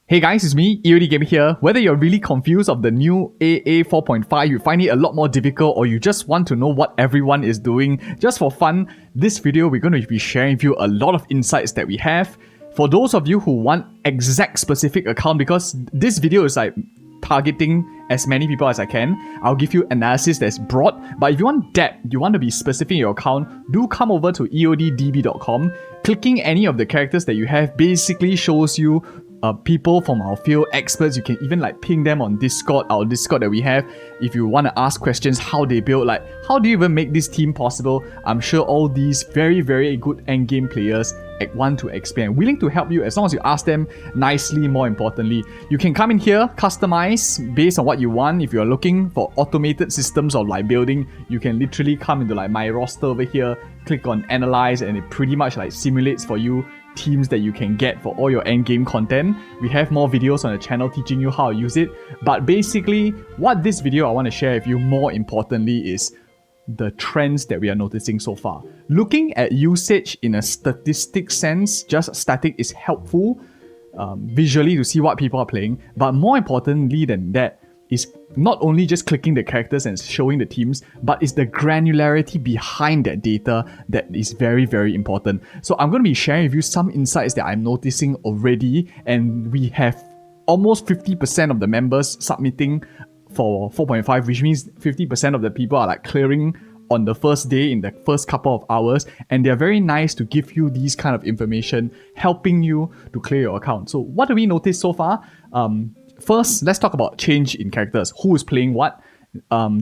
Hey guys, it's me, EODGamer here. Whether you're really confused of the new AA 4.5, you find it a lot more difficult, or you just want to know what everyone is doing just for fun, this video we're going to be sharing with you a lot of insights that we have. For those of you who want exact specific account, because this video is like targeting as many people as I can, I'll give you analysis that's broad. But if you want depth, you want to be specific in your account, do come over to EODdb.com. Clicking any of the characters that you have basically shows you people from our field, experts. You can even like ping them on Discord, our Discord that we have. If you want to ask questions, how they build, like how do you even make this team possible? I'm sure all these very good endgame players want to expand, willing to help you as long as you ask them nicely. More importantly, you can come in here, customize based on what you want. If you're looking for automated systems of like building, you can literally come into like my roster over here, click on analyze, and it pretty much like simulates for you teams that you can get for all your endgame content. We have more videos on the channel teaching you how to use it, but basically what this video I want to share with you more importantly is the trends that we are noticing so far. Looking at usage in a statistic sense, just static is helpful visually to see what people are playing, but more importantly than that is not only just clicking the characters and showing the teams, but it's the granularity behind that data that is very important. So I'm going to be sharing with you some insights that I'm noticing already, and we have almost 50% of the members submitting for 4.5, which means 50% of the people are like clearing on the first day in the first couple of hours, and they're very nice to give you these kind of information, helping you to clear your account. So what do we notice so far? First, let's talk about change in characters. Who is playing what?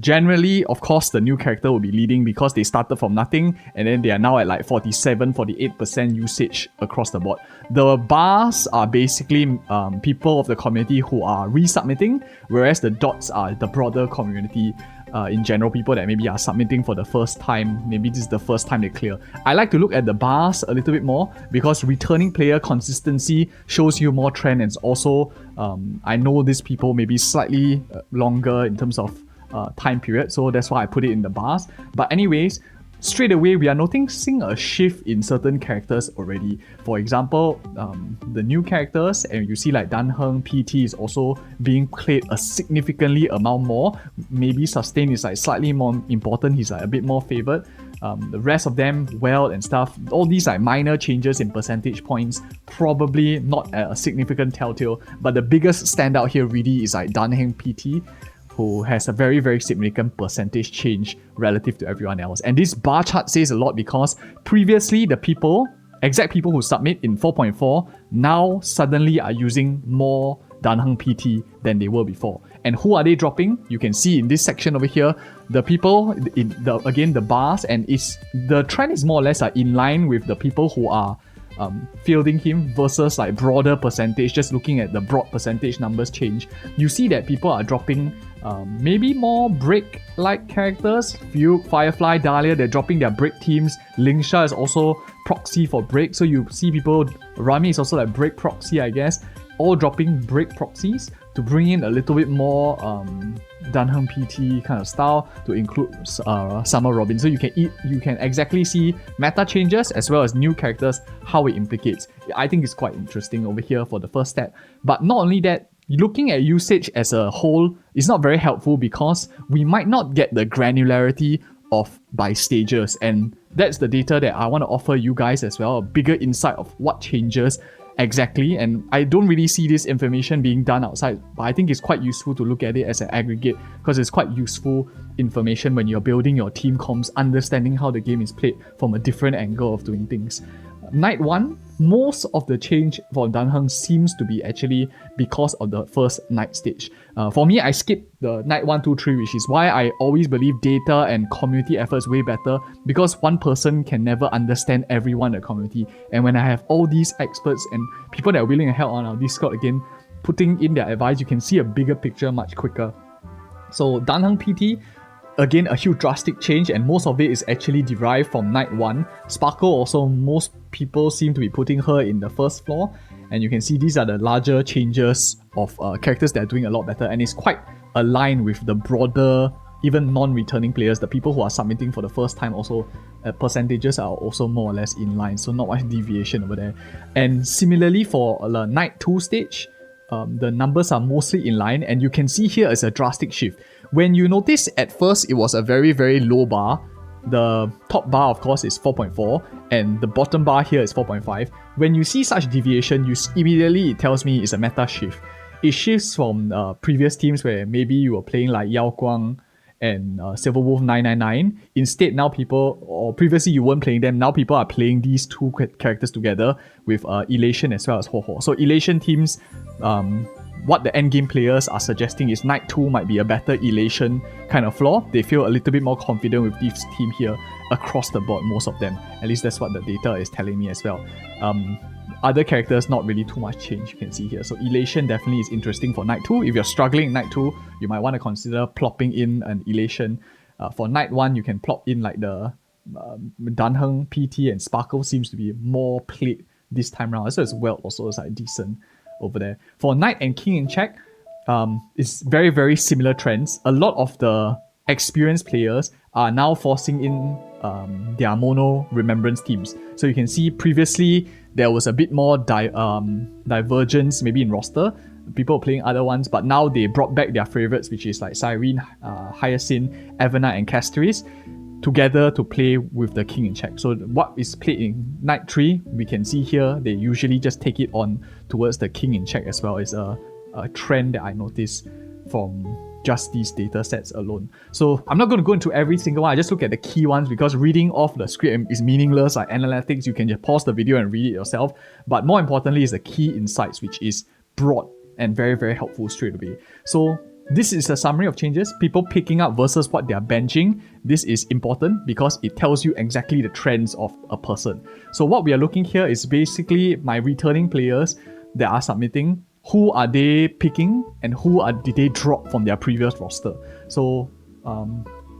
Generally, of course, the new character will be leading because they started from nothing and then they are now at like 47-48% usage across the board. The bars are basically people of the community who are resubmitting, whereas the dots are the broader community. In general, people that maybe are submitting for the first time, maybe this is the first time they clear. I like to look at the bars a little bit more because returning player consistency shows you more trend, and also I know these people maybe slightly longer in terms of time period, so that's why I put it in the bars. But anyways, straight away we are noticing a shift in certain characters already. For example, the new characters, and you see like Danheng PT is also being played a significantly amount more. Maybe Sustain is like slightly more important, he's like a bit more favored. The rest of them, Well and stuff, all these like minor changes in percentage points, probably not a significant telltale, but the biggest standout here really is like Danheng PT, who has a very significant percentage change relative to everyone else. And this bar chart says a lot because previously the exact people who submit in 4.4 now suddenly are using more Danheng PT than they were before. And who are they dropping? You can see in this section over here, the people, again the bars, and the trend is more or less in line with the people who are fielding him versus like broader percentage. Just looking at the broad percentage numbers change, you see that people are dropping maybe more break-like characters. Firefly, Dahlia, they're dropping their break teams. Lingsha is also proxy for break, so you see people, Rami is also like break proxy, I guess, all dropping break proxies to bring in a little bit more Danheng PT kind of style to include Summer Robin. So you can exactly see meta changes as well as new characters, how it implicates. I think it's quite interesting over here for the first step. But not only that, looking at usage as a whole is not very helpful because we might not get the granularity of by stages, and that's the data that I want to offer you guys as well, a bigger insight of what changes exactly. And I don't really see this information being done outside, but I think it's quite useful to look at it as an aggregate because it's quite useful information when you're building your team comps, understanding how the game is played from a different angle of doing things. Night 1, most of the change for Danheng seems to be actually because of the first night stage. For me, I skipped the night 1, 2, 3, which is why I always believe data and community efforts way better, because one person can never understand everyone in the community. And when I have all these experts and people that are willing to help on our Discord again, putting in their advice, you can see a bigger picture much quicker. So Danheng PT, again, a huge drastic change, and most of it is actually derived from night 1. Sparkle also, most people seem to be putting her in the first floor, and you can see these are the larger changes of characters that are doing a lot better, and it's quite aligned with the broader, even non-returning players, the people who are submitting for the first time also, percentages are also more or less in line, so not much deviation over there. And similarly for the night 2 stage, the numbers are mostly in line, and you can see here is a drastic shift. When you notice at first it was a very, very low bar, the top bar of course is 4.4 and the bottom bar here is 4.5. When you see such deviation, immediately it tells me it's a meta shift. It shifts from previous teams where maybe you were playing like Yao Guang and Silverwolf 999. Instead, now people, or previously you weren't playing them, now people are playing these two characters together with Elation as well as Ho Ho. So Elation teams, what the endgame players are suggesting is Knight 2 might be a better Elation kind of floor. They feel a little bit more confident with this team here across the board, most of them. At least that's what the data is telling me as well. Other characters, not really too much change, you can see here. So Elation definitely is interesting for Knight 2. If you're struggling in Knight 2, you might want to consider plopping in an Elation. For Knight 1, you can plop in like the Danheng, PT, and Sparkle seems to be more played this time around. So as well also is like decent over there. For Knight and King in check, it's very, very similar trends. A lot of the experienced players are now forcing in their mono remembrance teams. So you can see previously there was a bit more divergence maybe in roster. People playing other ones, but now they brought back their favorites, which is like Cyrene, Hyacinth, Evernite, and Castorice together to play with the King in check. So what is played in Knight 3, we can see here, they usually just take it on towards the King in check as well. It's a trend that I noticed from just these data sets alone. So I'm not going to go into every single one. I just look at the key ones because reading off the script is meaningless. Like analytics, you can just pause the video and read it yourself. But more importantly is the key insights, which is broad and very, very helpful straight away. So this is a summary of changes. People picking up versus what they're benching. This is important because it tells you exactly the trends of a person. So what we are looking here is basically my returning players that are submitting. Who are they picking and did they drop from their previous roster? So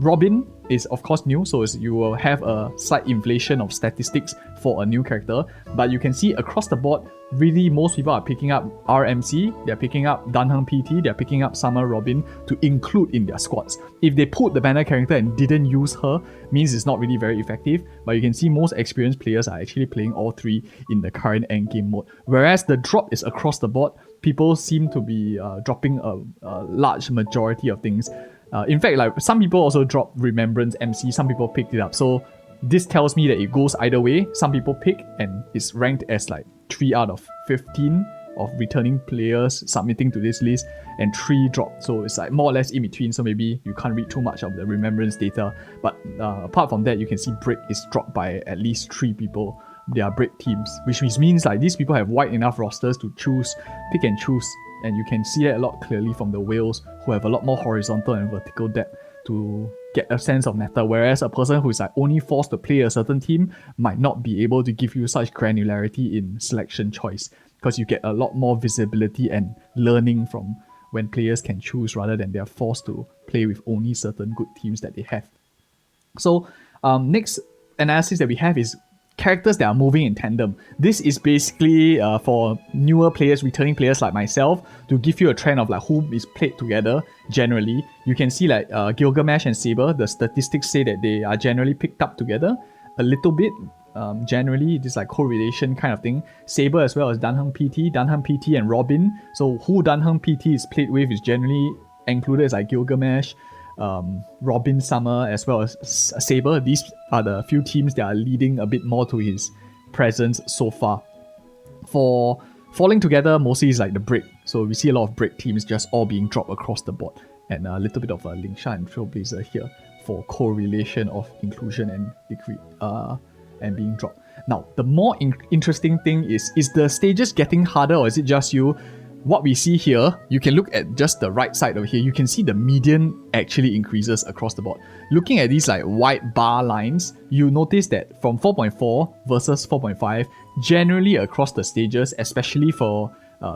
Robin is of course new, so you will have a slight inflation of statistics for a new character, but you can see across the board, really most people are picking up RMC, they're picking up Danheng PT, they're picking up Summer Robin to include in their squads. If they put the banner character and didn't use her, means it's not really very effective, but you can see most experienced players are actually playing all three in the current endgame mode. Whereas the drop is across the board, people seem to be dropping a large majority of things. In fact, like some people also drop Remembrance MC, some people picked it up. So this tells me that it goes either way. Some people pick and it's ranked as like 3 out of 15 of returning players submitting to this list, and 3 drop. So it's like more or less in between. So maybe you can't read too much of the Remembrance data. But apart from that, you can see Break is dropped by at least 3 people. They are Break teams, which means like these people have wide enough rosters to pick and choose. And you can see that a lot clearly from the whales who have a lot more horizontal and vertical depth to get a sense of meta, whereas a person who is like only forced to play a certain team might not be able to give you such granularity in selection choice, because you get a lot more visibility and learning from when players can choose rather than they're forced to play with only certain good teams that they have. So next analysis that we have is characters that are moving in tandem. This is basically for newer players, returning players like myself, to give you a trend of like who is played together generally. You can see like Gilgamesh and Saber, the statistics say that they are generally picked up together a little bit. Generally, this like correlation kind of thing. Saber as well as Danheng PT and Robin. So who Danheng PT is played with is generally included as like Gilgamesh, Robin, Summer, as well as Saber. These are the few teams that are leading a bit more to his presence so far. For falling together, mostly is like the Break. So we see a lot of Break teams just all being dropped across the board, and a little bit of Lingsha and Trailblazer here for correlation of inclusion and degree and being dropped. Now, the more interesting thing is the stages getting harder, or is it just you? What we see here, you can look at just the right side over here, you can see the median actually increases across the board. Looking at these like white bar lines, you notice that from 4.4 versus 4.5, generally across the stages, especially for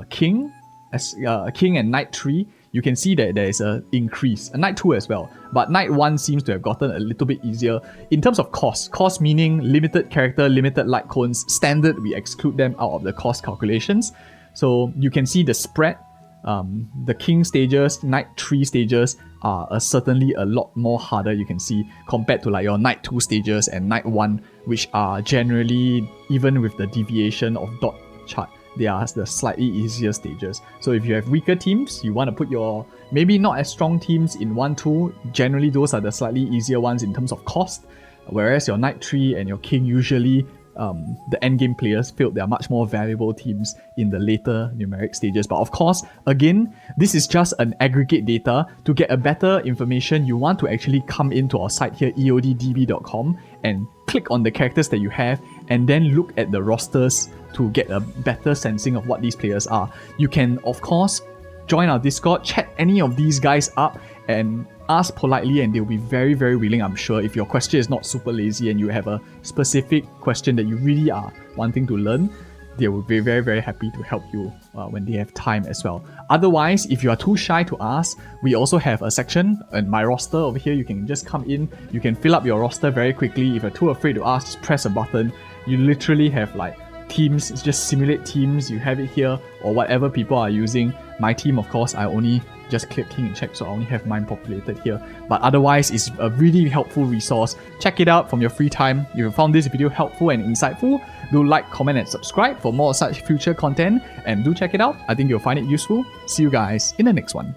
King and Knight 3, you can see that there is an increase. Knight 2 as well, but Knight 1 seems to have gotten a little bit easier. In terms of cost meaning limited character, limited light cones, standard, we exclude them out of the cost calculations. So you can see the spread. The King stages, Knight 3 stages are certainly a lot more harder, you can see, compared to like your Knight 2 stages and Knight 1, which are generally, even with the deviation of dot chart, they are the slightly easier stages. So if you have weaker teams, you want to put your maybe not as strong teams in 1-2, generally those are the slightly easier ones in terms of cost, whereas your Knight 3 and your King usually the endgame players feel they are much more valuable teams in the later numeric stages. But of course, again, this is just an aggregate data. To get a better information, you want to actually come into our site here, EODdb.com, and click on the characters that you have, and then look at the rosters to get a better sensing of what these players are. You can, of course, join our Discord, chat any of these guys up, and ask politely, and they'll be very, very willing, I'm sure. If your question is not super lazy and you have a specific question that you really are wanting to learn, they will be very, very happy to help you when they have time as well. Otherwise, if you are too shy to ask, we also have a section in my roster over here. You can just come in, you can fill up your roster very quickly. If you're too afraid to ask, just press a button. You literally have like teams, just simulate teams, you have it here, or whatever people are using. My team, of course, I only just click King and check, so I only have mine populated here. But otherwise, it's a really helpful resource. Check it out from your free time. If you found this video helpful and insightful, do like, comment, and subscribe for more such future content, and do check it out. I think you'll find it useful. See you guys in the next one.